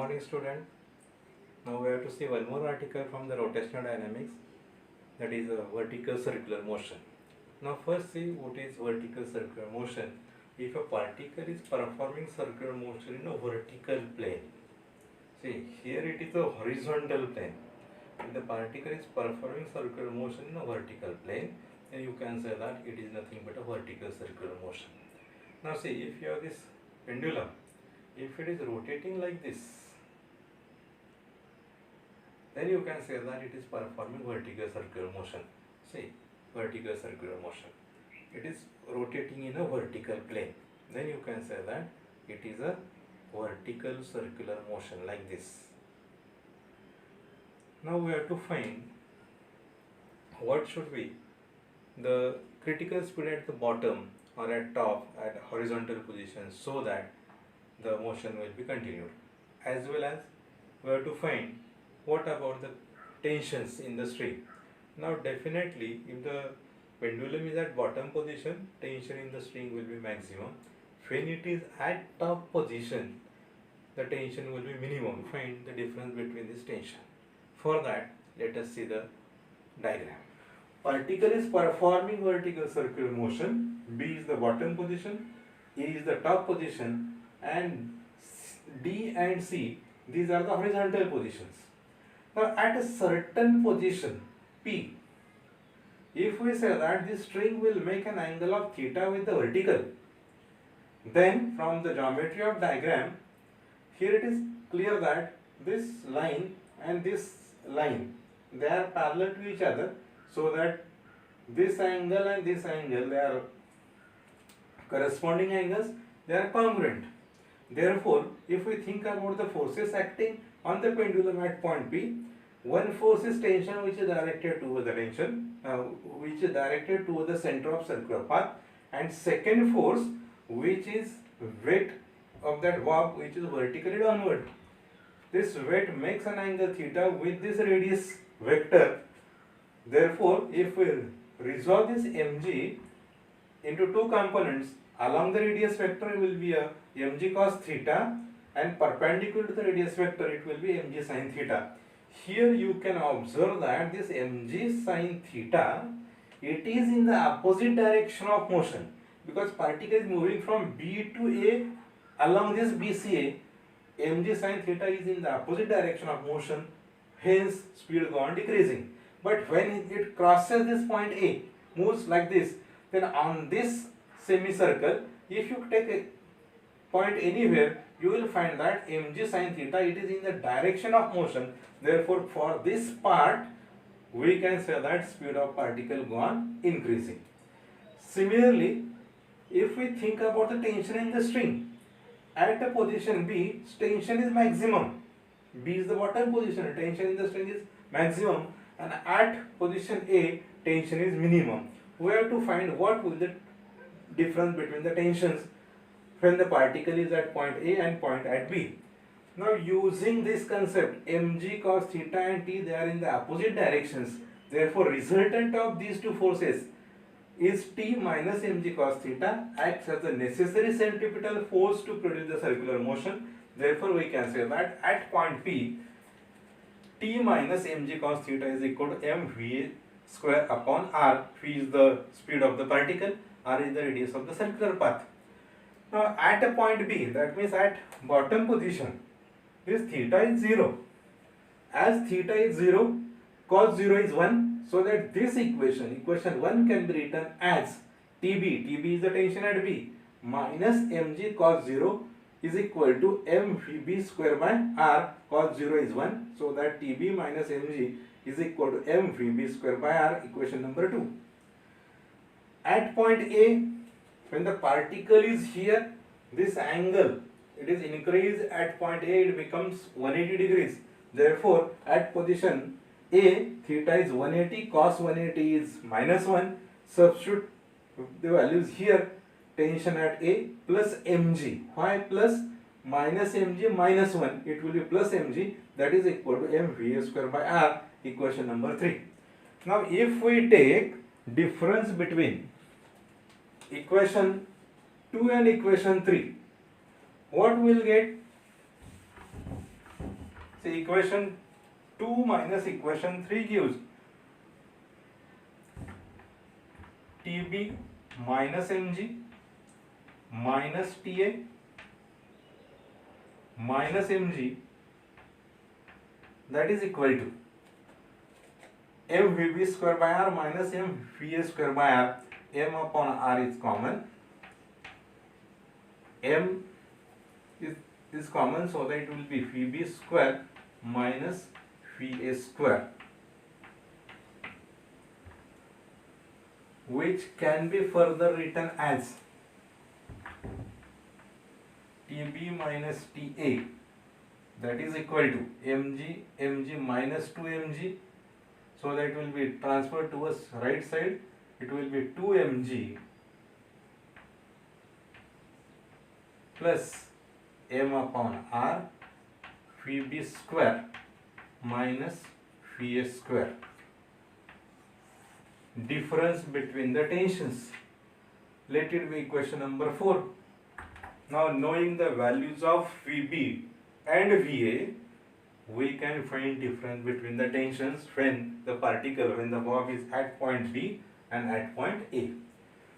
morning, student. Now we have to see one more article from the rotational dynamics, that is vertical circular motion. Now first see what is vertical circular motion. If a particle is performing circular motion in a vertical plane, see here it is a horizontal plane. If the particle is performing circular motion in a vertical plane, then you can say that it is nothing but a vertical circular motion. Now see, if you have this pendulum, if it is rotating like this, then you can say that it is performing vertical circular motion. See, vertical circular motion. It is rotating in a vertical plane. Then you can say that it is a vertical circular motion like this. Now we have to find what should be the critical speed at the bottom or at top at horizontal position, so that the motion will be continued, as well as we have to find what about the tensions in the string. Now definitely if the pendulum is at bottom position, tension in the string will be maximum. When it is at top position, the tension will be minimum. Find the difference between this tension. For that, let us see the diagram. Particle is performing vertical circular motion. B is the bottom position, A is the top position, and D and C, these are the horizontal positions. Now at a certain position P, if we say that this string will make an angle of theta with the vertical, then from the geometry of diagram, here it is clear that this line and this line, they are parallel to each other, so that this angle and this angle, they are corresponding angles, they are congruent. Therefore, if we think about the forces acting on the pendulum at point P, one force is tension, which is directed toward the which is directed toward the center of circular path, and second force, which is weight of that warp, which is vertically downward. This weight makes an angle theta with this radius vector. Therefore, if we resolve this mg into two components, along the radius vector it will be a mg cos theta, and perpendicular to the radius vector it will be mg sin theta. Here you can observe that this mg sin theta, it is in the opposite direction of motion, because particle is moving from B to A along this BCA. Mg sin theta is in the opposite direction of motion, hence speed go on decreasing. But when it crosses this point A, moves like this, then on this semicircle, if you take a point anywhere, you will find that mg sin theta, it is in the direction of motion. Therefore, for this part, we can say that speed of particle go on increasing. Similarly, if we think about the tension in the string, at a position B, tension is maximum. B is the bottom position, tension in the string is maximum, and at position A, tension is minimum. We have to find what will the difference between the tensions when the particle is at point A and point at B. Now using this concept, mg cos theta and t, they are in the opposite directions. Therefore, resultant of these two forces is t minus mg cos theta, acts as the necessary centripetal force to produce the circular motion. Therefore, we can say that at point P, t minus mg cos theta is equal to mv square upon r. V is the speed of the particle, r is the radius of the circular path. Now at a point B, that means at bottom position, this theta is 0. As theta is 0, cos 0 is 1, so that this equation 1 can be written as TB is the tension at B, minus mg cos 0 is equal to mvb square by r. Cos 0 is 1, so that TB minus mg is equal to mvb square by r, equation number 2. At point A, when the particle is here, this angle, it is increased at point A, it becomes 180 degrees. Therefore, at position A, theta is 180, cos 180 is minus 1. Substitute the values here, tension at A plus mg. Why plus? Minus mg minus 1, it will be plus mg, that is equal to mva square by r, equation number 3. Now if we take difference between equation 2 and equation 3, what we will get? So equation 2 minus equation 3 gives TB minus mg minus TA minus mg, that is equal to mvb square by r minus mva square by r. M upon r is common. M is common, so that it will be Vb square minus Va square, which can be further written as Tb minus Ta, that is equal to mg minus 2mg, so that it will be transferred towards right side. It will be 2mg plus m upon r Vb square minus Va square. Difference between the tensions. Let it be equation number 4. Now, knowing the values of Vb and Va, we can find difference between the tensions when the valve is at point B and at point A.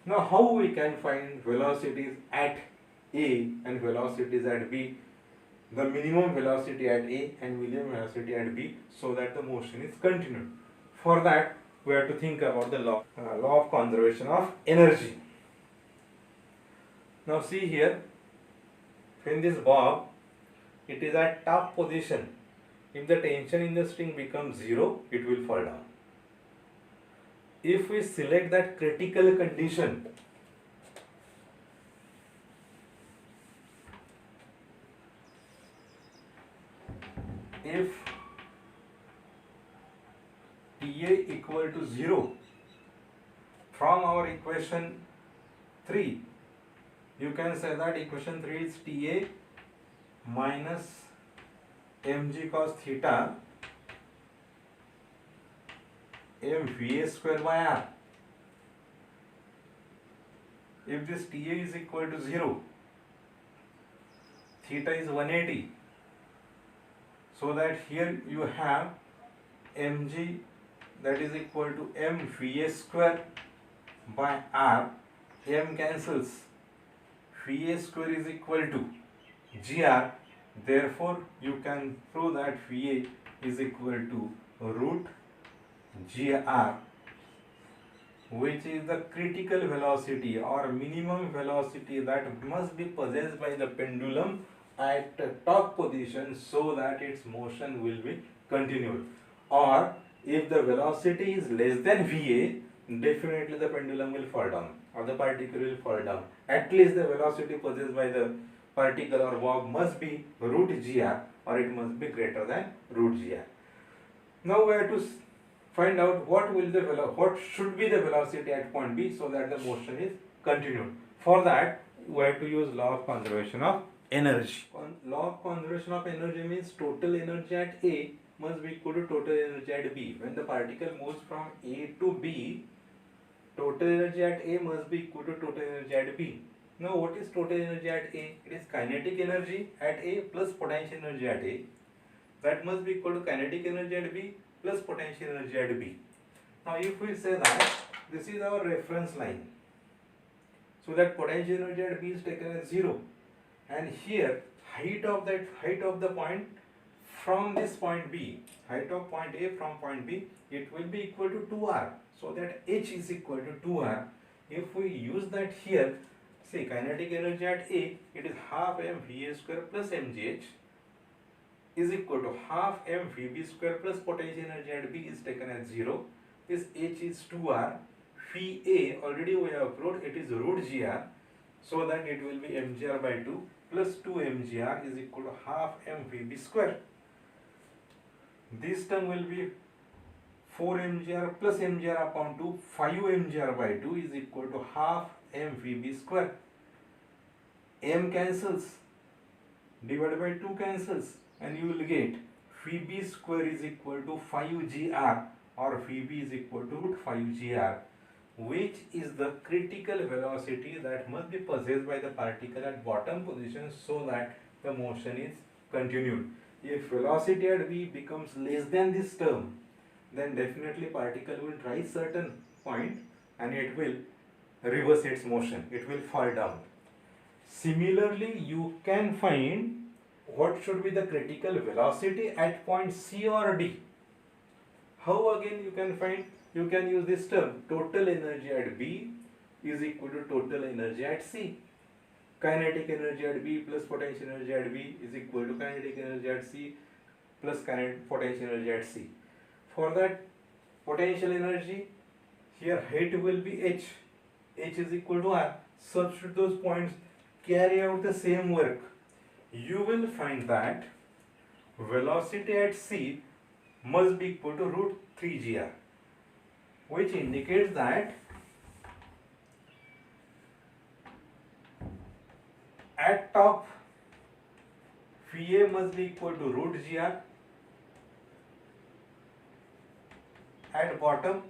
Now, how we can find velocities at A and velocities at B, the minimum velocity at A and minimum velocity at B, so that the motion is continued. For that, we have to think about the law of conservation of energy. Now see here, when this bob, it is at top position, if the tension in the string becomes 0, it will fall down. If we select that critical condition, if TA equal to 0, from our equation 3, you can say that equation 3 is TA minus mg cos theta mva square by r. If this TA is equal to 0, theta is 180, so that here you have mg, that is equal to mva square by r. M cancels, Va square is equal to gr. Therefore, you can prove that Va is equal to root gr, which is the critical velocity or minimum velocity that must be possessed by the pendulum at top position, so that its motion will be continued. Or if the velocity is less than Va, definitely the pendulum will fall down or the particle will fall down. At least the velocity possessed by the particle or bob must be root gr, or it must be greater than root gr. Now we have to find out what should be the velocity at point B, so that the motion is continued. For that, we have to use law of conservation of energy. Law of conservation of energy means total energy at A must be equal to total energy at B. When the particle moves from A to B, total energy at A must be equal to total energy at B. Now, what is total energy at A? It is kinetic energy at A plus potential energy at A. That must be equal to kinetic energy at B plus potential energy at B. Now, if we say that this is our reference line, so that potential energy at B is taken as 0, and here height of the point from this point B, height of point A from point B, it will be equal to 2r, so that h is equal to 2r. If we use that here, see, kinetic energy at A, it is half mva square plus mgh is equal to half mvb square plus potential energy at B is taken as 0. This h is 2r. Phi A, already we have proved, it is root gr, so that it will be mgr by 2 plus 2 mgr is equal to half mvb square. This term will be 4 mgr plus mgr upon 2, 5 mgr by 2 is equal to half mvb square. M cancels, divided by 2 cancels, and you will get phi b square is equal to 5gr, or phi b is equal to root 5gr, which is the critical velocity that must be possessed by the particle at bottom position, so that the motion is continued. If velocity at v becomes less than this term, then definitely particle will rise certain point and it will reverse its motion, it will fall down. Similarly, you can find what should be the critical velocity at point C or D. How again you can find? You can use this term, total energy at B is equal to total energy at C. Kinetic energy at B plus potential energy at B is equal to kinetic energy at C plus potential energy at C. For that potential energy, here height will be h. H is equal to r. Substitute those points, carry out the same work. You will find that velocity at C must be equal to root 3 gr, which indicates that at top Va must be equal to root gr, at bottom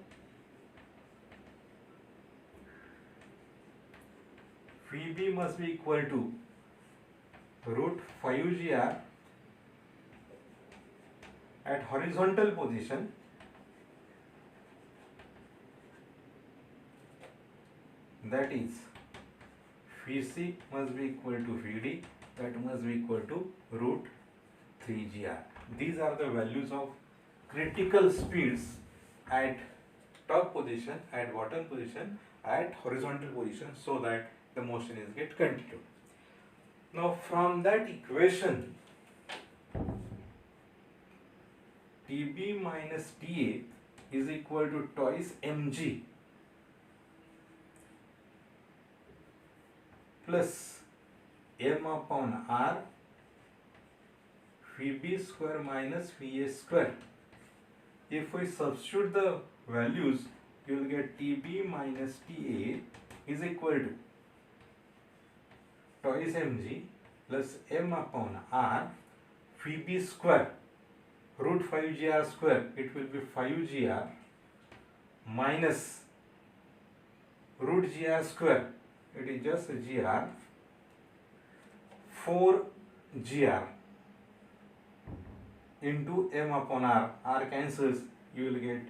Vb must be equal to root 5 gr, at horizontal position that is Vc must be equal to Vd, that must be equal to root 3 gr. These are the values of critical speeds at top position, at bottom position, at horizontal position, so that the motion is get continued. Now from that equation, Tb minus Ta is equal to twice mg plus m upon r Vb square minus Va square. If we substitute the values, you will get Tb minus Ta is equal to twice mg plus m upon r Vb square root 5 gr square, it will be 5 gr minus root gr square, it is just gr, 4 gr into m upon r cancels, you will get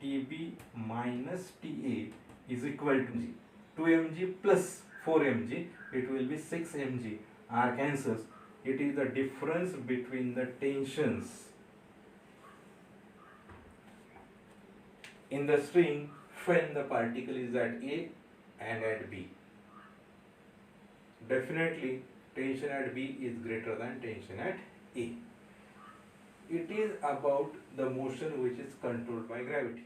Tb minus Ta is equal to g, 2 mg plus 4 mg, it will be 6 mg, r cancels, it is the difference between the tensions in the string when the particle is at A and at B. Definitely tension at B is greater than tension at A. It is about the motion which is controlled by gravity.